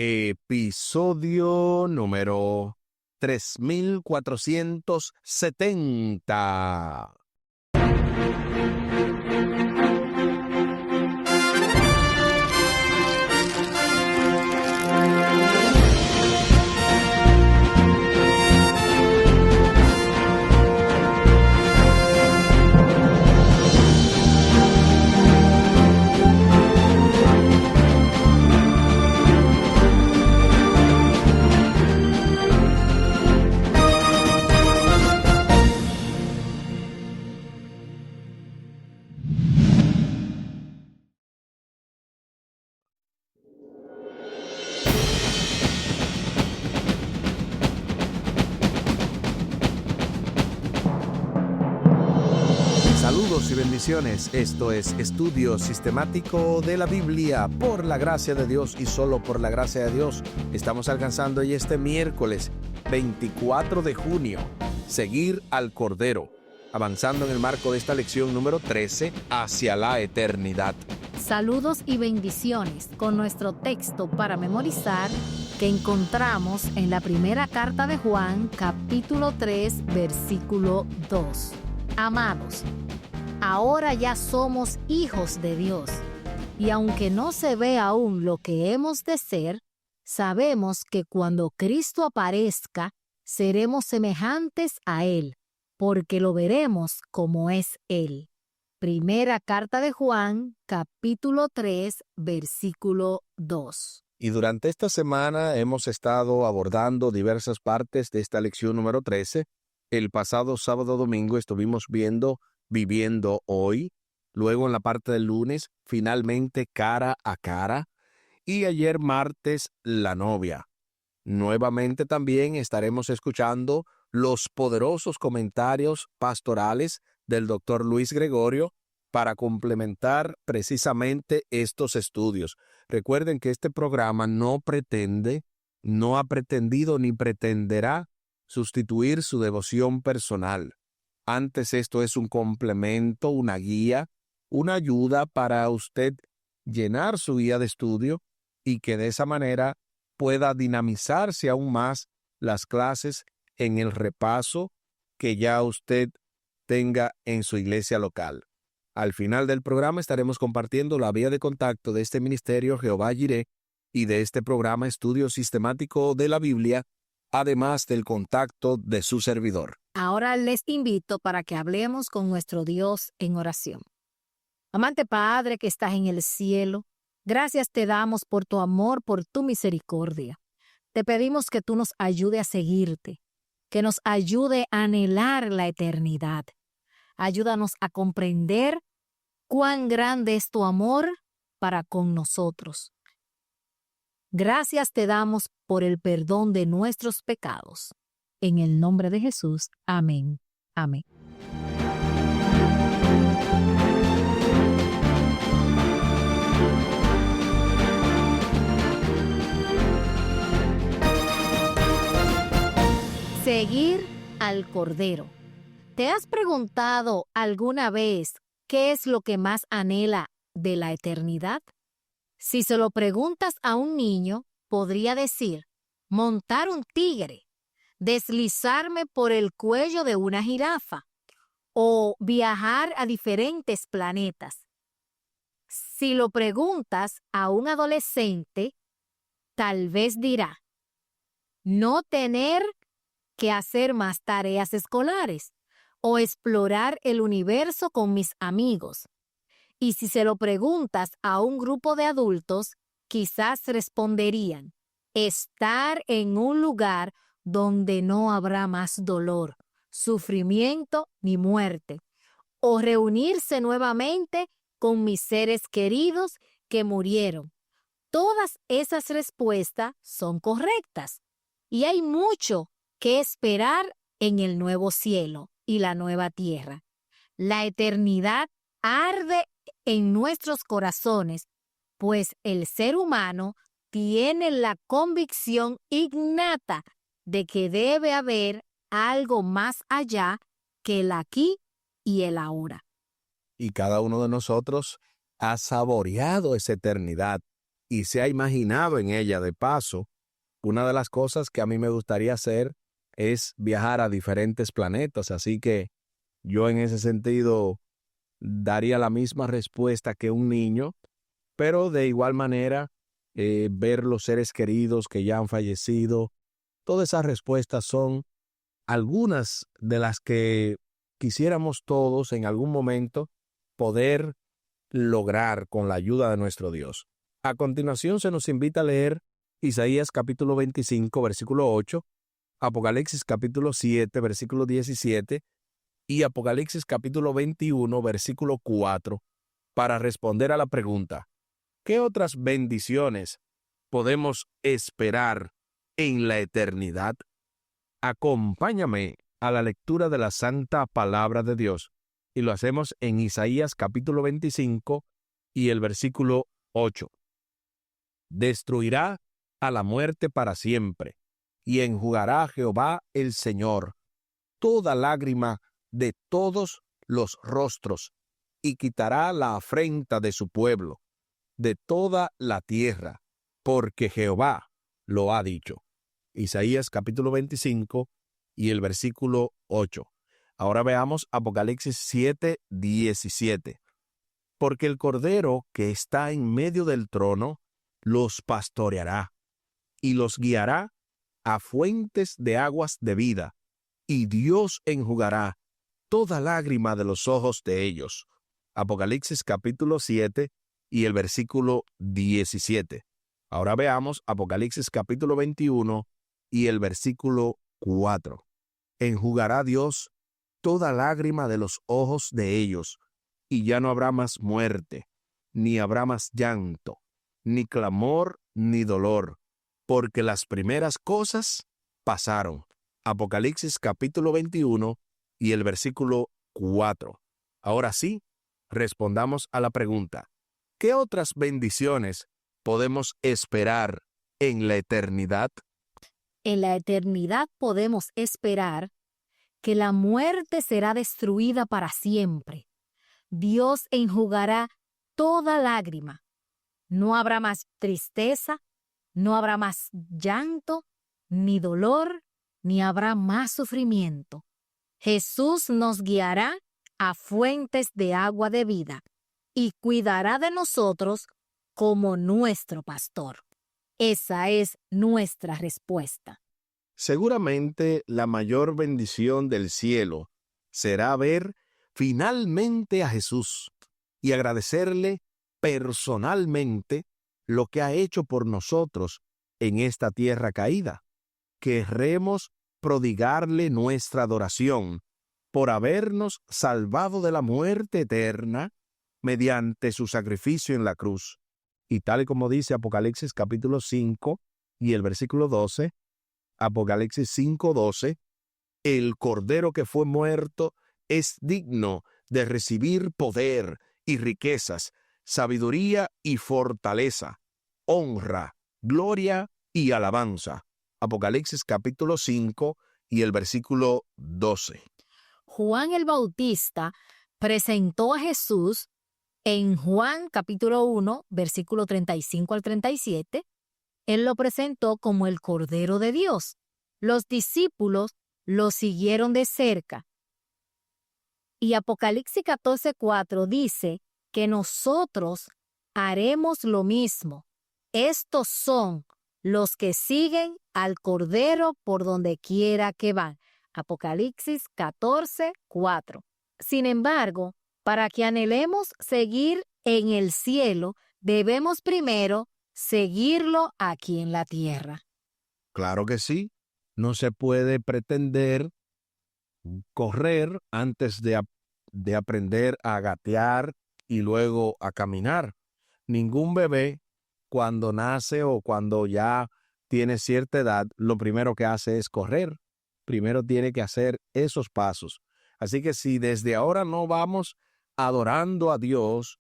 Episodio número 3470. Saludos y bendiciones. Esto es Estudio Sistemático de la Biblia por la gracia de Dios y solo por la gracia de Dios. Estamos alcanzando hoy este miércoles 24 de junio. Seguir al Cordero. Avanzando en el marco de esta lección número 13, hacia la eternidad. Saludos y bendiciones con nuestro texto para memorizar que encontramos en la primera carta de Juan, capítulo 3, versículo 2. Amados, ahora ya somos hijos de Dios, y aunque no se ve aún lo que hemos de ser, sabemos que cuando Cristo aparezca, seremos semejantes a Él, porque lo veremos como es Él. Primera carta de Juan, capítulo 3, versículo 2. Y durante esta semana hemos estado abordando diversas partes de esta lección número 13. El pasado sábado-domingo estuvimos viviendo hoy. Luego en la parte del lunes, finalmente cara a cara. Y ayer martes, la novia. Nuevamente también estaremos escuchando los poderosos comentarios pastorales del Dr. Luis Gregorio para complementar precisamente estos estudios. Recuerden que este programa no ha pretendido ni pretenderá sustituir su devoción personal. Antes esto es un complemento, una guía, una ayuda para usted llenar su guía de estudio y que de esa manera pueda dinamizarse aún más las clases en el repaso que ya usted tenga en su iglesia local. Al final del programa estaremos compartiendo la vía de contacto de este ministerio Jehová Jireh y de este programa Estudio Sistemático de la Biblia, además del contacto de su servidor. Ahora les invito para que hablemos con nuestro Dios en oración. Amante Padre que estás en el cielo, gracias te damos por tu amor, por tu misericordia. Te pedimos que tú nos ayude a seguirte, que nos ayude a anhelar la eternidad. Ayúdanos a comprender cuán grande es tu amor para con nosotros. Gracias te damos por el perdón de nuestros pecados. En el nombre de Jesús. Amén. Amén. Seguir al Cordero. ¿Te has preguntado alguna vez qué es lo que más anhela de la eternidad? Si se lo preguntas a un niño, podría decir, montar un tigre, deslizarme por el cuello de una jirafa o viajar a diferentes planetas. Si lo preguntas a un adolescente, tal vez dirá, no tener que hacer más tareas escolares o explorar el universo con mis amigos. Y si se lo preguntas a un grupo de adultos, quizás responderían, estar en un lugar donde no habrá más dolor, sufrimiento ni muerte, o reunirse nuevamente con mis seres queridos que murieron. Todas esas respuestas son correctas y hay mucho que esperar en el nuevo cielo y la nueva tierra. La eternidad arde en nuestros corazones, pues el ser humano tiene la convicción innata de que debe haber algo más allá que el aquí y el ahora. Y cada uno de nosotros ha saboreado esa eternidad y se ha imaginado en ella. De paso, una de las cosas que a mí me gustaría hacer es viajar a diferentes planetas, así que yo en ese sentido daría la misma respuesta que un niño, pero de igual manera ver los seres queridos que ya han fallecido, todas esas respuestas son algunas de las que quisiéramos todos en algún momento poder lograr con la ayuda de nuestro Dios. A continuación se nos invita a leer Isaías capítulo 25, versículo 8, Apocalipsis capítulo 7, versículo 17 y Apocalipsis capítulo 21, versículo 4, para responder a la pregunta, ¿qué otras bendiciones podemos esperar en la eternidad? Acompáñame a la lectura de la Santa Palabra de Dios y lo hacemos en Isaías capítulo 25 y el versículo 8. Destruirá a la muerte para siempre y enjugará a Jehová el Señor toda lágrima de todos los rostros y quitará la afrenta de su pueblo, de toda la tierra, porque Jehová lo ha dicho. Isaías capítulo 25 y el versículo 8. Ahora veamos Apocalipsis 7, 17. Porque el Cordero que está en medio del trono los pastoreará y los guiará a fuentes de aguas de vida, y Dios enjugará toda lágrima de los ojos de ellos. Apocalipsis capítulo 7 y el versículo 17. Ahora veamos Apocalipsis capítulo 21 y el versículo 4. Enjugará Dios toda lágrima de los ojos de ellos, y ya no habrá más muerte, ni habrá más llanto, ni clamor, ni dolor, porque las primeras cosas pasaron. Apocalipsis capítulo 21 y el versículo 4. Ahora sí, respondamos a la pregunta, ¿qué otras bendiciones podemos esperar en la eternidad? En la eternidad podemos esperar que la muerte será destruida para siempre. Dios enjugará toda lágrima. No habrá más tristeza, no habrá más llanto, ni dolor, ni habrá más sufrimiento. Jesús nos guiará a fuentes de agua de vida y cuidará de nosotros como nuestro pastor. Esa es nuestra respuesta. Seguramente la mayor bendición del cielo será ver finalmente a Jesús y agradecerle personalmente lo que ha hecho por nosotros en esta tierra caída. Querremos prodigarle nuestra adoración por habernos salvado de la muerte eterna mediante su sacrificio en la cruz. Y tal y como dice Apocalipsis capítulo 5 y el versículo 12, Apocalipsis 5:12, el Cordero que fue muerto es digno de recibir poder y riquezas, sabiduría y fortaleza, honra, gloria y alabanza. Apocalipsis capítulo 5 y el versículo 12. Juan el Bautista presentó a Jesús en Juan capítulo 1, versículo 35 al 37. Él lo presentó como el Cordero de Dios. Los discípulos lo siguieron de cerca. Y Apocalipsis 14:4 dice que nosotros haremos lo mismo. Estos son los que siguen al Cordero por donde quiera que van. Apocalipsis 14:4. Sin embargo, para que anhelemos seguir en el cielo, debemos primero seguirlo aquí en la tierra. Claro que sí. No se puede pretender correr antes de aprender a gatear y luego a caminar. Ningún bebé, cuando nace o cuando ya tiene cierta edad, lo primero que hace es correr. Primero tiene que hacer esos pasos. Así que si desde ahora no vamos adorando a Dios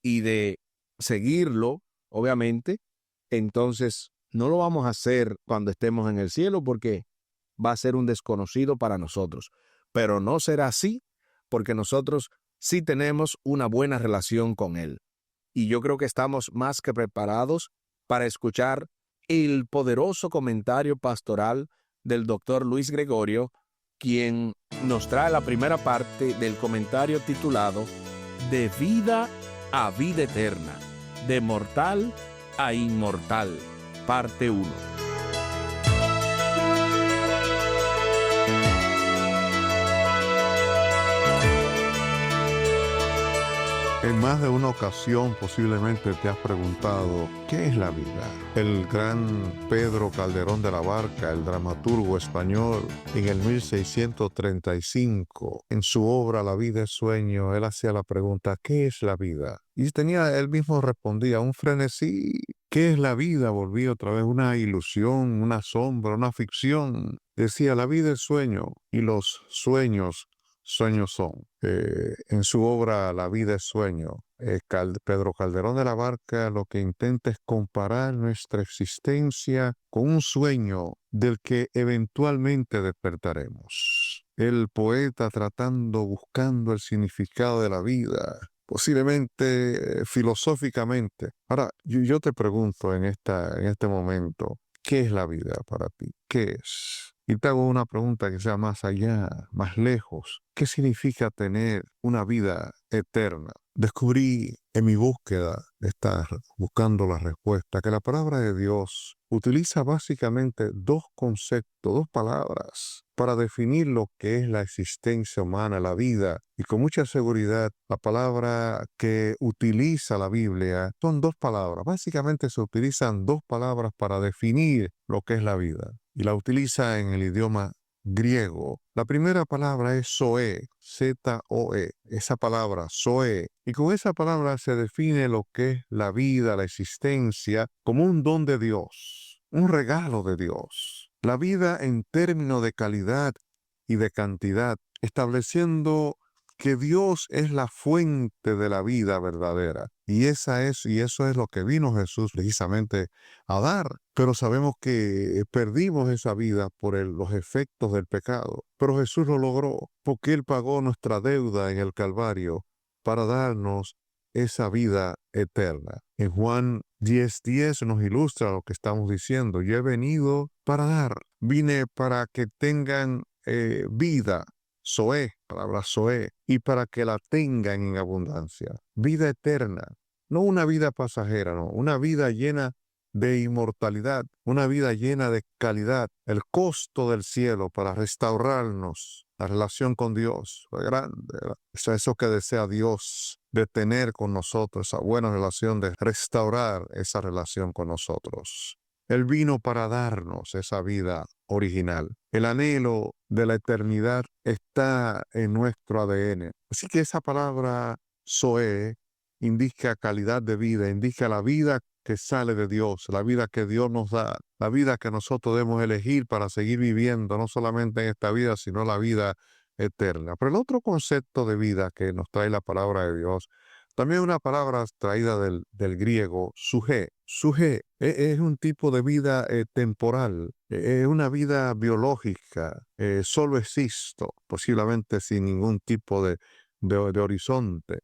y de seguirlo, obviamente, entonces no lo vamos a hacer cuando estemos en el cielo porque va a ser un desconocido para nosotros. Pero no será así porque nosotros sí tenemos una buena relación con Él. Y yo creo que estamos más que preparados para escuchar el poderoso comentario pastoral del doctor Luis Gregorio, quien nos trae la primera parte del comentario titulado De vida a vida eterna, de mortal a inmortal, parte 1. En más de una ocasión posiblemente te has preguntado, ¿qué es la vida? El gran Pedro Calderón de la Barca, el dramaturgo español, en el 1635, en su obra La vida es sueño, él hacía la pregunta, ¿qué es la vida? Y él mismo respondía, un frenesí. ¿Qué es la vida? Volví otra vez, una ilusión, una sombra, una ficción. Decía, la vida es sueño y los sueños son. En su obra La vida es sueño, Pedro Calderón de la Barca lo que intenta es comparar nuestra existencia con un sueño del que eventualmente despertaremos. El poeta buscando el significado de la vida, posiblemente filosóficamente. Ahora, yo te pregunto en este momento, ¿qué es la vida para ti? ¿Qué es? Y te hago una pregunta que sea más allá, más lejos. ¿Qué significa tener una vida eterna? Descubrí en mi búsqueda de estar buscando la respuesta que la palabra de Dios utiliza básicamente dos conceptos, dos palabras para definir lo que es la existencia humana, la vida. Y con mucha seguridad, la palabra que utiliza la Biblia son dos palabras. Básicamente se utilizan dos palabras para definir lo que es la vida. Y la utiliza en el idioma griego. La primera palabra es zoe, Z-O-E, esa palabra, zoe. Y con esa palabra se define lo que es la vida, la existencia, como un don de Dios, un regalo de Dios. La vida en términos de calidad y de cantidad, estableciendo que Dios es la fuente de la vida verdadera. Y eso es lo que vino Jesús precisamente a dar. Pero sabemos que perdimos esa vida por los efectos del pecado. Pero Jesús lo logró porque Él pagó nuestra deuda en el Calvario para darnos esa vida eterna. En Juan 10:10 nos ilustra lo que estamos diciendo. Yo he venido vine para que tengan vida. Zoé, palabra Zoé, y para que la tengan en abundancia. Vida eterna, no una vida pasajera, no, una vida llena de inmortalidad, una vida llena de calidad, el costo del cielo para restaurarnos, la relación con Dios, grande, eso que desea Dios de tener con nosotros, esa buena relación, de restaurar esa relación con nosotros. Él vino para darnos esa vida original. El anhelo de la eternidad está en nuestro ADN. Así que esa palabra Zoé indica calidad de vida, indica la vida que sale de Dios, la vida que Dios nos da, la vida que nosotros debemos elegir para seguir viviendo, no solamente en esta vida, sino la vida eterna. Pero el otro concepto de vida que nos trae la palabra de Dios, también una palabra traída del griego, suje. Suje es un tipo de vida temporal, es una vida biológica, solo existo, posiblemente sin ningún tipo de horizonte.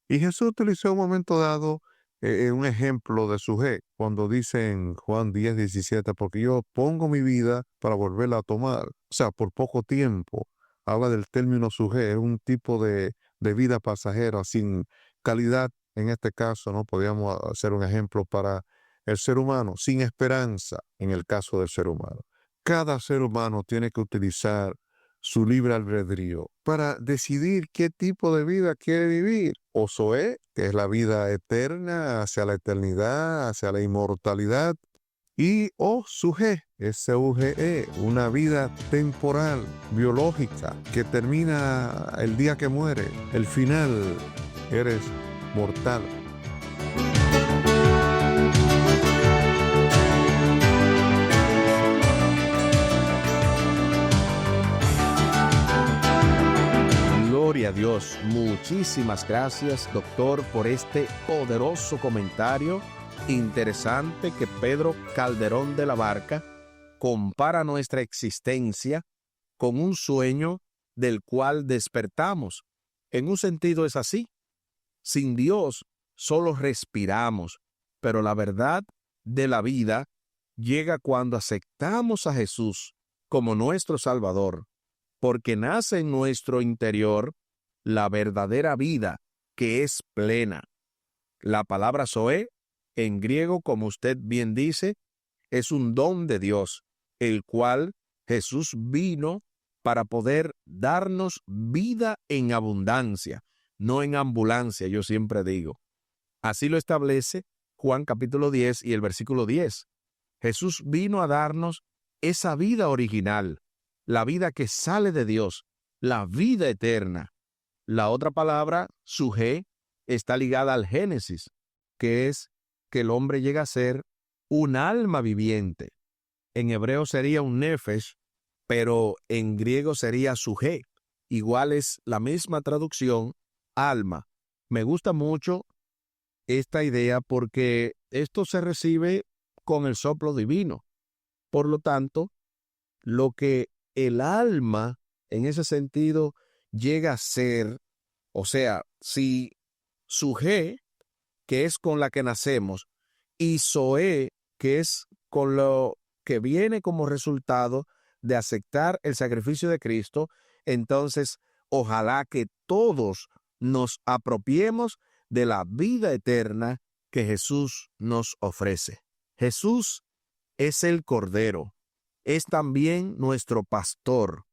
Y Jesús utilizó un momento dado un ejemplo de suje, cuando dice en Juan 10:17, porque yo pongo mi vida para volverla a tomar, o sea, por poco tiempo. Habla del término suje, es un tipo de vida pasajera, sin calidad. En este caso, ¿no? Podríamos hacer un ejemplo para el ser humano, sin esperanza en el caso del ser humano. Cada ser humano tiene que utilizar su libre albedrío para decidir qué tipo de vida quiere vivir. O Zoé, que es la vida eterna, hacia la eternidad, hacia la inmortalidad. Y o Suje, S-U-G-E, una vida temporal, biológica, que termina el día que muere. El final, eres mortal. Gloria a Dios. Muchísimas gracias, doctor, por este poderoso comentario interesante que Pedro Calderón de la Barca compara nuestra existencia con un sueño del cual despertamos. En un sentido es así. Sin Dios solo respiramos, pero la verdad, de la vida llega cuando aceptamos a Jesús como nuestro Salvador, porque nace en nuestro interior la verdadera vida que es plena. La palabra Zoe, en griego, como usted bien dice, es un don de Dios, el cual Jesús vino para poder darnos vida en abundancia, no en ambulancia, yo siempre digo. Así lo establece Juan capítulo 10 y el versículo 10. Jesús vino a darnos esa vida original, la vida que sale de Dios, la vida eterna. La otra palabra, suje, está ligada al Génesis, que es que el hombre llega a ser un alma viviente. En hebreo sería un nefesh, pero en griego sería suje. Igual es la misma traducción, alma. Me gusta mucho esta idea porque esto se recibe con el soplo divino. Por lo tanto, lo que el alma en ese sentido llega a ser, o sea, si suje, que es con la que nacemos, y zoe, que es con lo que viene como resultado de aceptar el sacrificio de Cristo, entonces ojalá que todos nos apropiemos de la vida eterna que Jesús nos ofrece. Jesús es el Cordero, es también nuestro pastor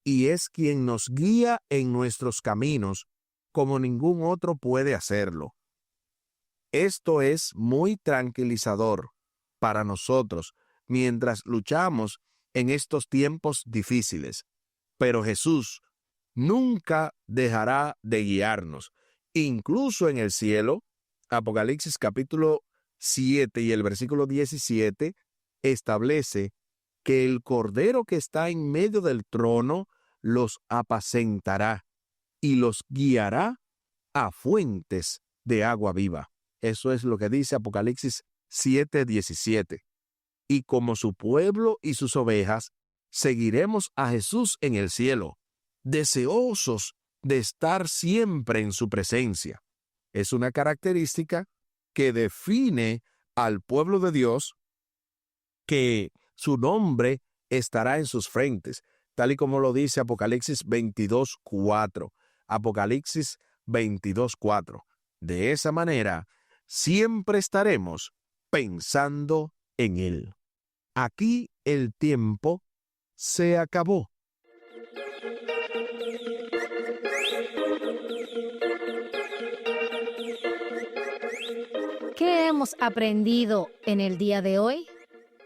y es quien nos guía en nuestros caminos como ningún otro puede hacerlo. Esto es muy tranquilizador para nosotros mientras luchamos en estos tiempos difíciles. Pero Jesús nunca dejará de guiarnos. Incluso en el cielo, Apocalipsis capítulo 7 y el versículo 17 establece que el Cordero que está en medio del trono los apacentará y los guiará a fuentes de agua viva. Eso es lo que dice Apocalipsis 7:17. Y como su pueblo y sus ovejas, seguiremos a Jesús en el cielo, deseosos de estar siempre en su presencia. Es una característica que define al pueblo de Dios, que su nombre estará en sus frentes, tal y como lo dice Apocalipsis 22:4. Apocalipsis 22:4. De esa manera, siempre estaremos pensando en Él. Aquí el tiempo se acabó. ¿Qué hemos aprendido en el día de hoy?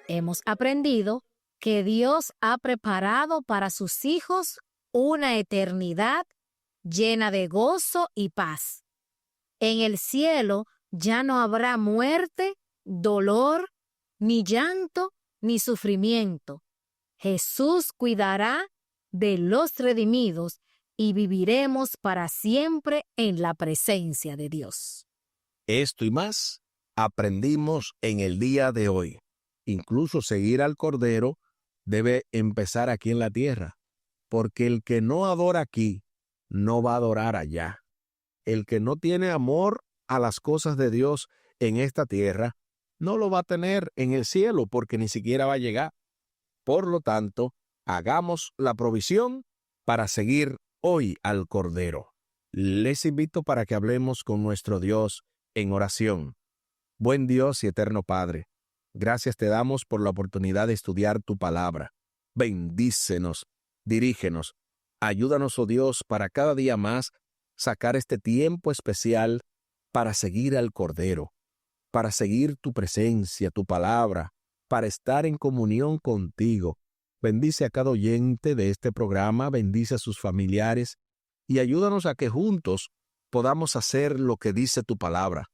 Hemos aprendido que Dios ha preparado para sus hijos una eternidad llena de gozo y paz. En el cielo ya no habrá muerte, dolor, ni llanto, ni sufrimiento. Jesús cuidará de los redimidos y viviremos para siempre en la presencia de Dios. Esto y más aprendimos en el día de hoy. Incluso seguir al Cordero debe empezar aquí en la tierra, porque el que no adora aquí, no va a adorar allá. El que no tiene amor a las cosas de Dios en esta tierra, no lo va a tener en el cielo, porque ni siquiera va a llegar. Por lo tanto, hagamos la provisión para seguir hoy al Cordero. Les invito para que hablemos con nuestro Dios en oración. Buen Dios y eterno Padre, gracias te damos por la oportunidad de estudiar tu palabra. Bendícenos, dirígenos, ayúdanos, oh Dios, para cada día más sacar este tiempo especial para seguir al Cordero, para seguir tu presencia, tu palabra, para estar en comunión contigo. Bendice a cada oyente de este programa, bendice a sus familiares y ayúdanos a que juntos podamos hacer lo que dice tu palabra.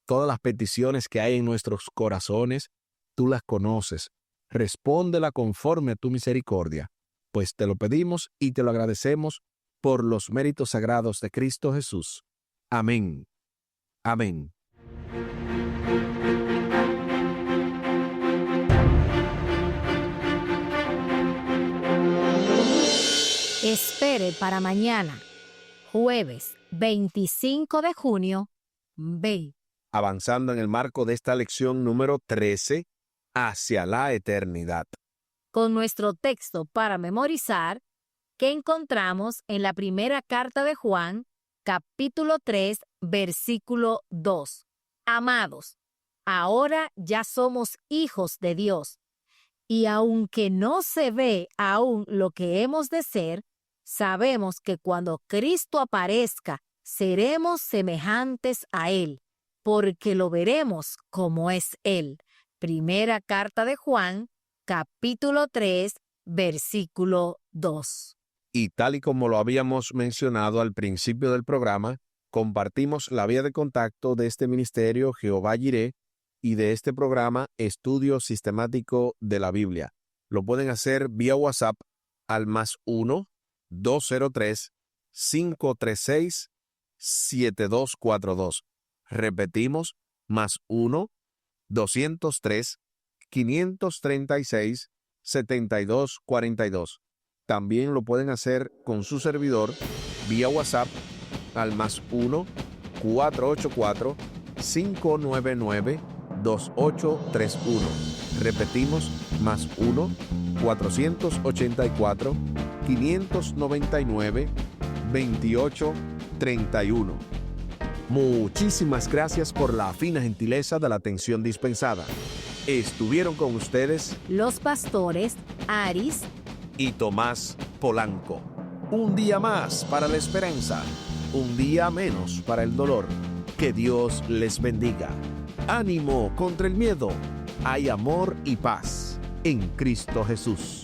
Todas las peticiones que hay en nuestros corazones, tú las conoces. Respóndela conforme a tu misericordia, pues te lo pedimos y te lo agradecemos por los méritos sagrados de Cristo Jesús. Amén. Amén. Espere para mañana, jueves 25 de junio, ve avanzando en el marco de esta lección número 13, hacia la eternidad. Con nuestro texto para memorizar, que encontramos en la primera carta de Juan, capítulo 3, versículo 2. Amados, ahora ya somos hijos de Dios, y aunque no se ve aún lo que hemos de ser, sabemos que cuando Cristo aparezca, seremos semejantes a Él, porque lo veremos como es Él. Primera carta de Juan, capítulo 3, versículo 2. Y tal y como lo habíamos mencionado al principio del programa, compartimos la vía de contacto de este ministerio Jehová Jireh y de este programa Estudio Sistemático de la Biblia. Lo pueden hacer vía WhatsApp al +1-203-536-7242. Repetimos, +1-203-536-7242. También lo pueden hacer con su servidor vía WhatsApp al +1-484-599-2831. Repetimos, +1-484-599-2831. Muchísimas gracias por la fina gentileza de la atención dispensada. Estuvieron con ustedes los pastores Aris y Tomás Polanco. Un día más para la esperanza, un día menos para el dolor. Que Dios les bendiga. Ánimo contra el miedo. Hay amor y paz en Cristo Jesús.